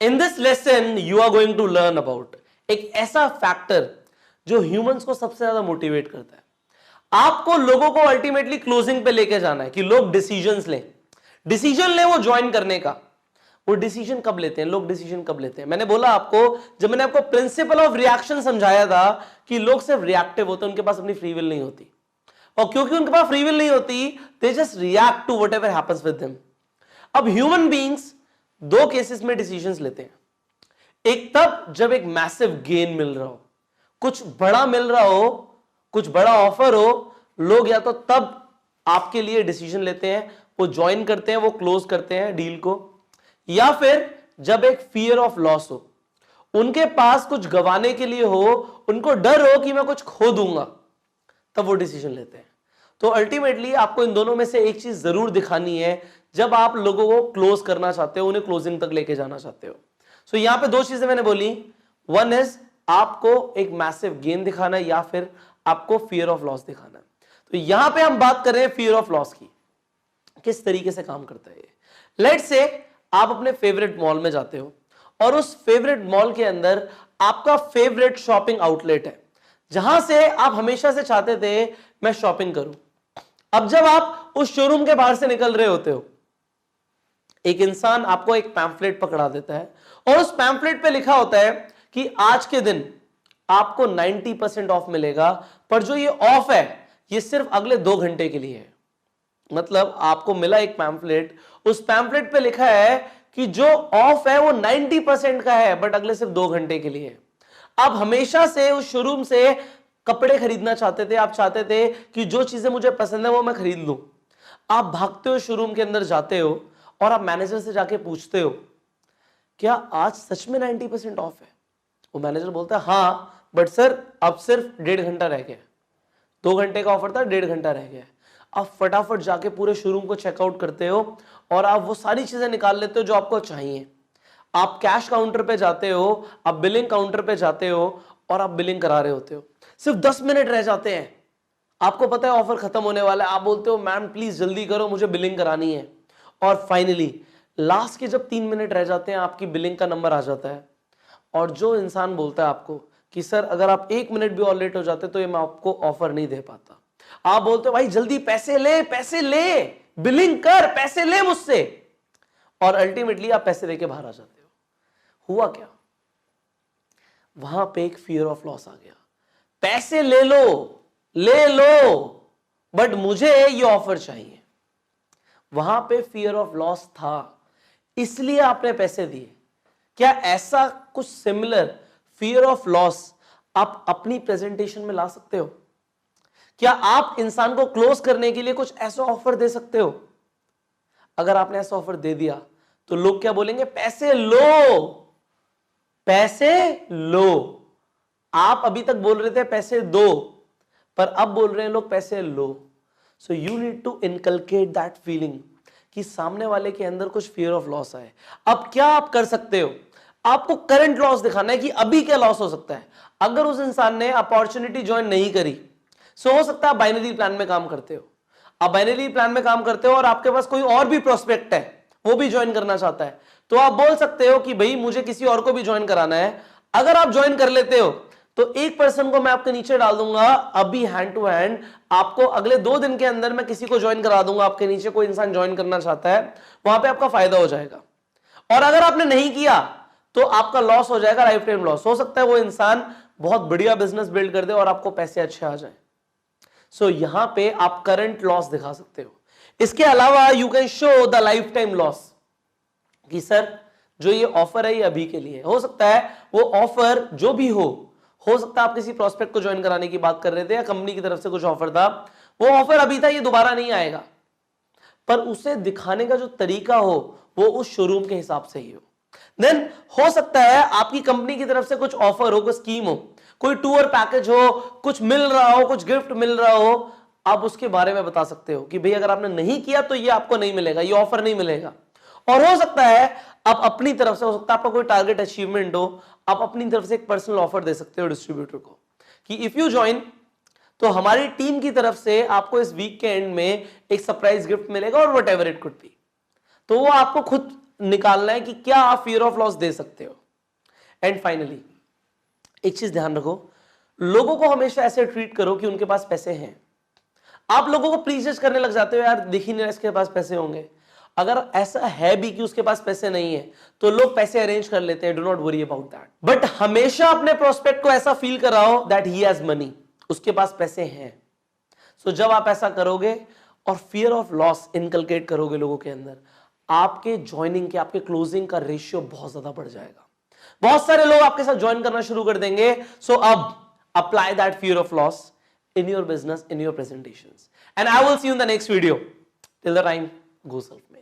In this lesson you are going to learn about एक ऐसा factor जो humans को सबसे ज्यादा मोटिवेट करता है। आपको लोगों को अल्टीमेटली क्लोजिंग पे लेके जाना है कि लोग डिसीजन लें वो ज्वाइन करने का। वो डिसीजन कब लेते हैं, लोग डिसीजन कब लेते हैं? मैंने बोला आपको, जब मैंने आपको प्रिंसिपल ऑफ रिएक्शन समझाया था कि लोग सिर्फ रिएक्टिव होते हैं, उनके पास अपनी फ्री विल नहीं होती, और क्योंकि उनके पास फ्री विल नहीं होती, they just react to whatever happens with them. अब ह्यूमन बीइंग्स दो केसेस में डिसीजंस लेते हैं। एक तब जब एक मैसिव गेन मिल रहा हो, कुछ बड़ा मिल रहा हो, कुछ बड़ा ऑफर हो, लोग या तो तब आपके लिए डिसीजन लेते हैं, वो ज्वाइन करते हैं, वो क्लोज करते हैं डील को, या फिर जब एक फियर ऑफ लॉस हो, उनके पास कुछ गंवाने के लिए हो, उनको डर हो कि मैं कुछ खो दूंगा, तब वो डिसीजन लेते हैं। तो अल्टीमेटली आपको इन दोनों में से एक चीज जरूर दिखानी है जब आप लोगों को क्लोज करना चाहते हो, उन्हें क्लोजिंग तक लेके जाना चाहते हो। सो यहां पे दो चीजें मैंने बोली, वन इज आपको एक मैसिव गेन दिखाना है या फिर आपको फियर ऑफ लॉस दिखाना है। तो यहां पे हम बात कर रहे हैं फियर ऑफ लॉस की, किस तरीके से काम करता है ये। लेट्स से आप अपने फेवरेट मॉल में जाते हो और उस फेवरेट मॉल के अंदर आपका फेवरेट शॉपिंग आउटलेट है, जहां से आप हमेशा से चाहते थे मैं शॉपिंग करूं। अब जब आप उस शोरूम के बाहर से निकल रहे होते हो, एक इंसान आपको एक पैम्फलेट पकड़ा देता है और उस पैम्फलेट पे लिखा होता है कि आज के दिन आपको 90% ऑफ मिलेगा, पर जो ये ऑफ है ये सिर्फ अगले 2 घंटे के लिए है। मतलब आपको मिला एक पैम्फलेट, उस पैम्फलेट पे लिखा है कि जो ऑफ है वो 90% का है, बट अगले सिर्फ 2 घंटे के लिए है। आप हमेशा से उस शोरूम से कपड़े खरीदना चाहते थे, आप चाहते थे कि जो चीजें मुझे पसंद है वो मैं खरीद लूं। आप भागते हो शोरूम के अंदर जाते हो और आप मैनेजर से जाके पूछते हो क्या आज सच में 90% ऑफ है? वो मैनेजर बोलता है हाँ, बट सर अब सिर्फ 1.5 घंटा रह गया। 2 घंटे का ऑफर था, 1.5 घंटा रह गया। आप फटाफट जाके पूरे शोरूम को चेकआउट करते हो और आप वो सारी चीजें निकाल लेते हो जो आपको चाहिए। आप कैश काउंटर पे जाते हो, आप बिलिंग काउंटर पे जाते हो और आप बिलिंग करा रहे होते हो। सिर्फ 10 मिनट रह जाते हैं, आपको पता है ऑफर खत्म होने वाला है, आप बोलते हो मैम प्लीज जल्दी करो, मुझे बिलिंग करानी है। और फाइनली लास्ट के जब 3 मिनट रह जाते हैं, आपकी बिलिंग का नंबर आ जाता है और जो इंसान बोलता है आपको कि सर अगर आप 1 मिनट भी और लेट हो जाते तो ये मैं आपको ऑफर नहीं दे पाता, आप बोलते हो भाई जल्दी पैसे ले, बिलिंग कर, पैसे ले मुझसे, और अल्टीमेटली आप पैसे देके बाहर आ जाते हो। हुआ क्या? वहां पे एक फियर ऑफ लॉस आ गया। पैसे ले लो, बट मुझे ये ऑफर चाहिए। वहां पे फियर ऑफ लॉस था, इसलिए आपने पैसे दिए। क्या ऐसा कुछ सिमिलर फियर ऑफ लॉस आप अपनी प्रेजेंटेशन में ला सकते हो? क्या आप इंसान को क्लोज करने के लिए कुछ ऐसा ऑफर दे सकते हो? अगर आपने ऐसा ऑफर दे दिया तो लोग क्या बोलेंगे? पैसे लो। आप अभी तक बोल रहे थे पैसे दो, पर अब बोल रहे हैं लोग पैसे लो। So you need to inculcate that feeling कि सामने वाले के अंदर कुछ फियर ऑफ लॉस है। अब क्या आप कर सकते हो? आपको करंट लॉस दिखाना है कि अभी क्या लॉस हो सकता है। अगर उस इंसान ने अपॉर्चुनिटी ज्वाइन नहीं करी, सो हो सकता है आप बाइनरी प्लान में काम करते हो, आप बाइनरी प्लान में काम करते हो और आपके पास कोई और भी प्रोस्पेक्ट है, वो भी ज्वाइन करना चाहता है, तो आप बोल सकते हो कि भाई मुझे किसी और को भी ज्वाइन कराना है। अगर आप ज्वाइन कर लेते हो तो एक पर्सन को मैं आपके नीचे डाल दूंगा, अभी हैंड टू हैंड आपको अगले 2 दिन के अंदर मैं किसी को ज्वाइन करा दूंगा, आपके नीचे कोई इंसान ज्वाइन करना चाहता है, वहां पे आपका फायदा हो जाएगा। और अगर आपने नहीं किया तो आपका लॉस हो जाएगा, लाइफ टाइम लॉस। हो सकता है वो इंसान बहुत बढ़िया बिजनेस बिल्ड कर दे और आपको पैसे अच्छे आ जाए। सो यहां पे आप करंट लॉस दिखा सकते हो। इसके अलावा you can show the life time loss कि सर जो ये ऑफर है ये अभी के लिए। हो सकता है वो ऑफर जो भी हो सकता है आप किसी प्रोस्पेक्ट को ज्वाइन कराने की बात कर रहे थे या कंपनी की तरफ से कुछ ऑफर था, वो ऑफर अभी था, ये दोबारा नहीं आएगा, पर उसे दिखाने का जो तरीका हो वो उस शोरूम के हिसाब से ही हो। देन हो सकता है आपकी कंपनी की तरफ से कुछ ऑफर हो, कोई स्कीम हो, कोई टूर पैकेज हो, कुछ मिल रहा हो, कुछ गिफ्ट मिल रहा हो, आप उसके बारे में बता सकते हो कि भाई अगर आपने नहीं किया तो ये आपको नहीं मिलेगा, ये ऑफर नहीं मिलेगा। और हो सकता है आप अपनी तरफ से, हो सकता है आपका कोई टारगेट अचीवमेंट हो, आप अपनी तरफ से एक पर्सनल ऑफर दे सकते हो डिस्ट्रीब्यूटर को कि इफ यू ज्वाइन तो हमारी टीम की तरफ से आपको इस वीक के एंड में एक सरप्राइज गिफ्ट मिलेगा और what ever it could be. तो वो आपको खुद निकालना है कि क्या आप फियर ऑफ लॉस दे सकते हो। एंड फाइनली एक चीज ध्यान रखो, लोगों को हमेशा ऐसे ट्रीट करो कि उनके पास पैसे हैं। आप लोगों को प्लीज करने लग जाते हो, यार दिख ही नहीं रहा इसके पास पैसे होंगे। अगर ऐसा है भी कि उसके पास पैसे नहीं है तो लोग पैसे अरेंज कर लेते हैं, do not worry about that. But हमेशा अपने प्रोस्पेक्ट को ऐसा फील कराओ दैट ही हैज मनी, उसके पास पैसे हैं। सो जब आप ऐसा करोगे और फियर ऑफ लॉस इनकलकेट करोगे लोगों के अंदर, आपके ज्वाइनिंग के, आपके क्लोजिंग का रेशियो बहुत ज्यादा बढ़ जाएगा। बहुत सारे लोग आपके साथ ज्वाइन करना शुरू कर देंगे। सो अब apply that fear of loss in your business, in your presentations. And I will see you in the next video. Till the time, go self-made.